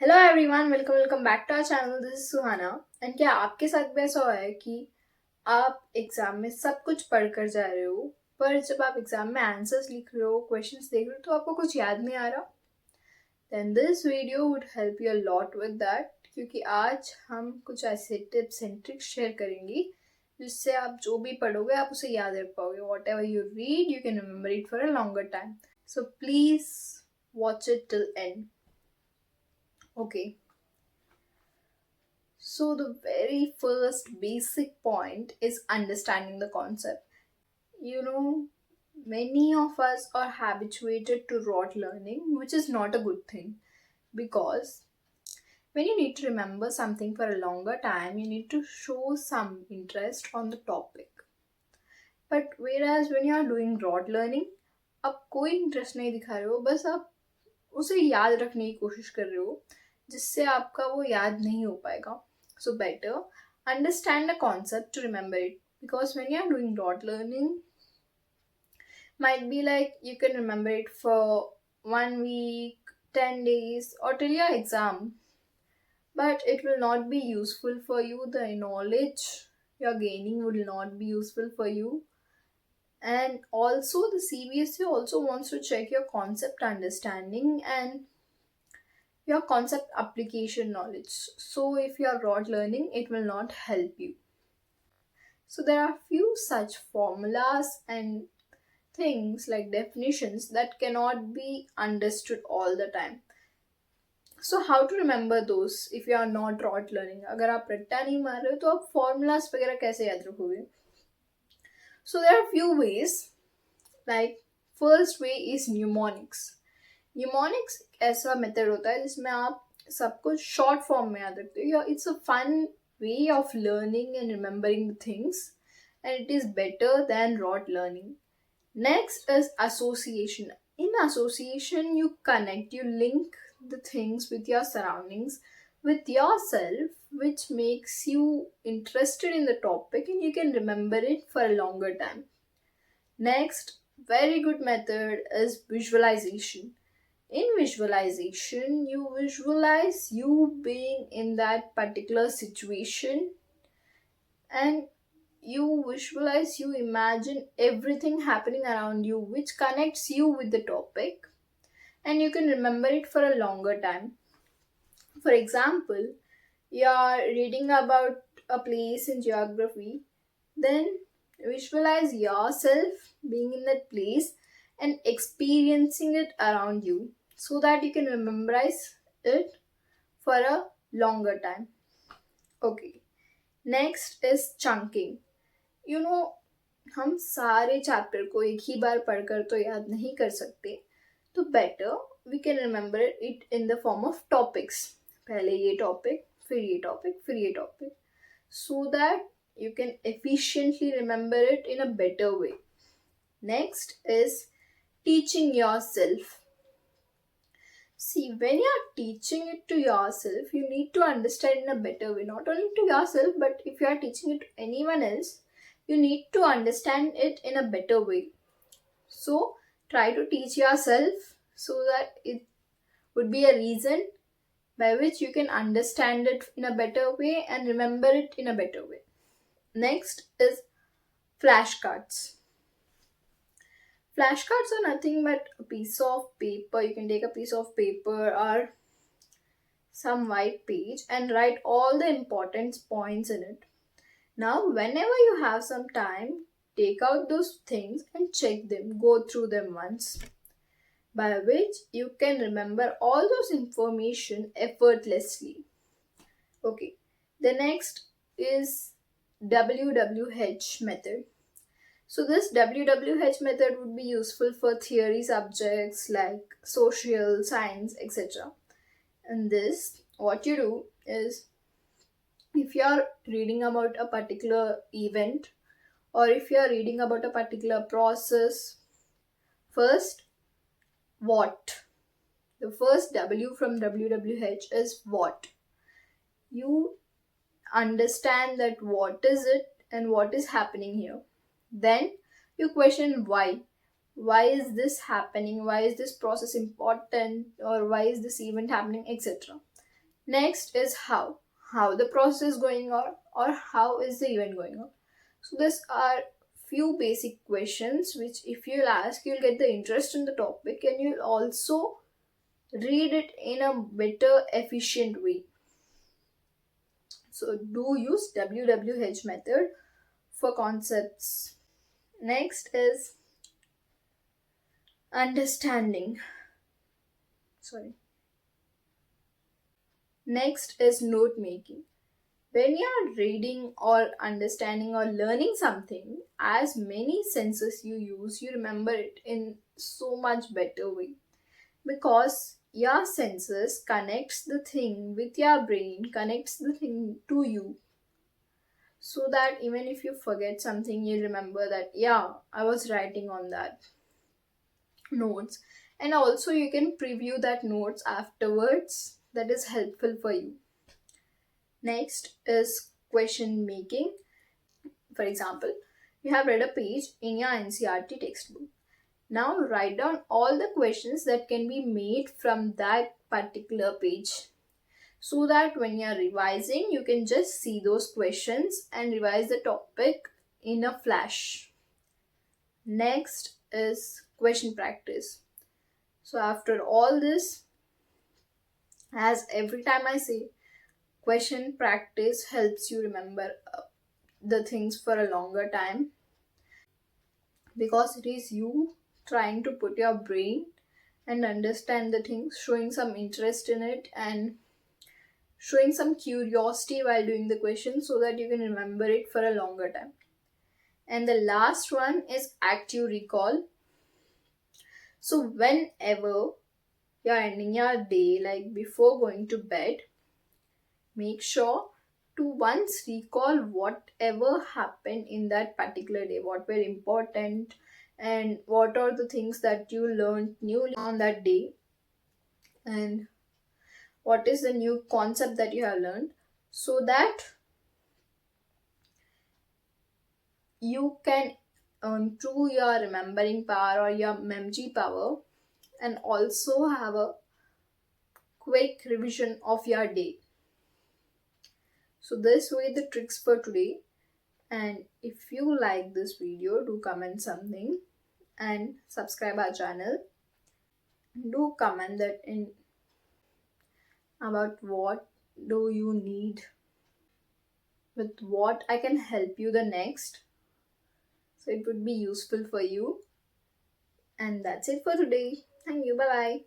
Hello everyone, welcome welcome back to our channel. This is Suhana. And क्या आपके साथ भी ऐसा हुआ है कि आप एग्जाम में सब कुछ पढ़ कर जा रहे हो, पर जब आप एग्जाम में आंसर्स लिख रहे हो, क्वेश्चंस देख रहे हो, तो आपको कुछ याद नहीं आ रहा? Then this video would help you a lot with that, क्योंकि आज हम कुछ ऐसे टिप्स एंड ट्रिक्स शेयर करेंगे जिससे आप जो भी पढ़ोगे आप उसे याद रख पाओगे। What ever you read you can remember it for a longer time. So please watch it till and. Okay, so, the very first basic point is understanding the concept. You know, many of us are habituated to rote learning, which is not a good thing, because when you need to remember something for a longer time, you need to show some interest on the topic. But whereas when you are doing rote learning, आप कोई interest नहीं दिखा रहे हो, बस आप उसे याद रखने की कोशिश कर रहे हो, जिससे आपका वो याद नहीं हो पाएगा. So better understand the concept to remember it, because when you are doing rote learning, might be like you can remember it for 1 week, 10 days, or till your exam, but it will not be useful for you. The knowledge you're gaining will not be useful for you. And also the CBSE also wants to check your concept understanding and your concept application knowledge. So if you are rote learning, it will not help you. So there are few such formulas and things like definitions that cannot be understood all the time. So how to remember those if you are not rote learning? अगर आप रट्टा नहीं मार रहे हो तो आप formulas वगैरह कैसे याद रखोगे? So there are few ways. Like first way is mnemonics. Mnemonics ऐसा मेथड होता है जिसमें आप सब कुछ शॉर्ट फॉर्म में याद रखते हो. It's a fun way of learning and remembering things, and it is better than rote learning. Next is association. In association, you connect, you link the things with your surroundings, with yourself, which makes you interested in the topic and you can remember it for a longer time. Next, very good method is visualization. In visualization, you visualize you being in that particular situation, and you imagine everything happening around you which connects you with the topic, and you can remember it for a longer time. For example, you are reading about a place in geography, then visualize yourself being in that place and experiencing it around you so that you can memorize it for a longer time. Okay, next is chunking. You know, हम सारे chapter को एक ही बार पढ़कर तो याद नहीं कर सकते, तो better we can remember it in the form of topics. पहले ये टॉपिक, फिर ये टॉपिक, फिर ये topic, so that you can efficiently remember it in a better way. Next is teaching yourself. See, when you are teaching it to yourself, you need to understand in a better way. Not only to yourself, but if you are teaching it to anyone else, you need to understand it in a better way. So, try to teach yourself so that it would be a reason by which you can understand it in a better way and remember it in a better way. Next is flashcards. Flashcards are nothing but a piece of paper. You can take a piece of paper or some white page and write all the important points in it. Now, whenever you have some time, take out those things and check them, go through them once, by which you can remember all those information effortlessly. Okay, the next is WWH method. So this WWH method would be useful for theory subjects like social, science, etc. And this, what you do is, if you are reading about a particular event or if you are reading about a particular process, first, what? The first W from WWH is what. You understand that what is it and what is happening here. Then you question why. Why is this happening? Why is this process important? Or why is this event happening? Etc. Next is how the process is going on, or how is the event going on. So these are few basic questions which if you'll ask, you'll get the interest in the topic and you'll also read it in a better efficient way. So do use WWH method for concepts. Next is understanding. Sorry. Next is note making. When you're reading or understanding or learning something, as many senses you use, you remember it in so much better way, because your senses connects the thing with your brain, connects the thing to you, so that even if you forget something, you remember that yeah, I was writing on that notes. And also you can preview that notes afterwards, that is helpful for you. Next is question making. For example, you have read a page in your NCRT textbook. Now write down all the questions that can be made from that particular page, so that when you are revising, you can just see those questions and revise the topic in a flash. Next is question practice. So after all this, as every time I say, question practice helps you remember the things for a longer time, because it is you trying to put your brain and understand the things, showing some interest in it and showing some curiosity while doing the question, so that you can remember it for a longer time. And the last one is active recall. So whenever you're ending your day, like before going to bed, make sure to once recall whatever happened in that particular day, what were important, and what are the things that you learned newly on that day, and what is the new concept that you have learned, so that you can improve your remembering power or your memory power, and also have a quick revision of your day. So this were the tricks for today. And if you like this video, do comment something and subscribe our channel. Do comment that in about what do you need, with what I can help you the next, so it would be useful for you. And that's it for today. Thank you. Bye bye.